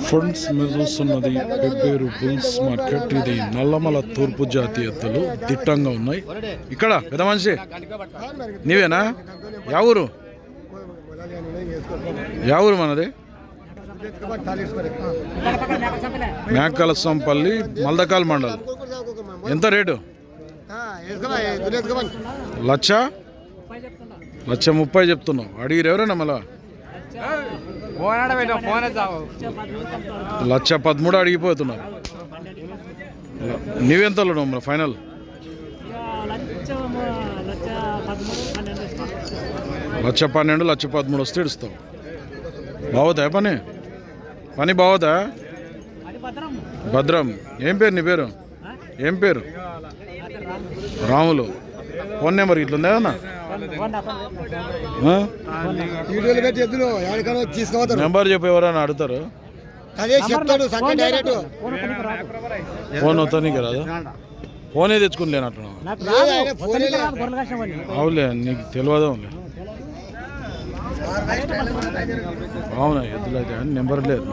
Friends మీరు చూస్తున్నది బెబ్బేరు bulls market. ఇది నల్లమల తూర్పు జాతి ఎద్దులు దిట్టంగా ఉన్నాయి. ఇక్కడ పెద్ద మనిషి నీవేనా? యా ఊరు మనది? మేకలసంపల్లి మల్దకాల్ మండల్. ఎంత రేటు? 1,30,000 చెప్తున్నావు. అడిగిరు ఎవరైనా మళ్ళా? 1,13,000 అడిగిపోతున్నారు. నీవెంతలో మరి ఫైనల్? 1,12,000 1,13,000 వస్తే ఇస్తావు. బాగుతా పని బాగుతా? భద్రం. ఏం పేరు నీ పేరు? ఏం పేరు? రాములు. ఫోన్ నెంబర్ ఇట్లుందా ఏమన్నా? నెంబర్ చెప్పి ఎవరైనా అడుగుతారు? ఫోన్ అవుతానికి రాదా? ఫోనే తెచ్చుకుని లేనట్లు. అవులే నీకు తెలియదా? అవునా? ఎద్దులైతే కానీ నెంబర్ లేదు.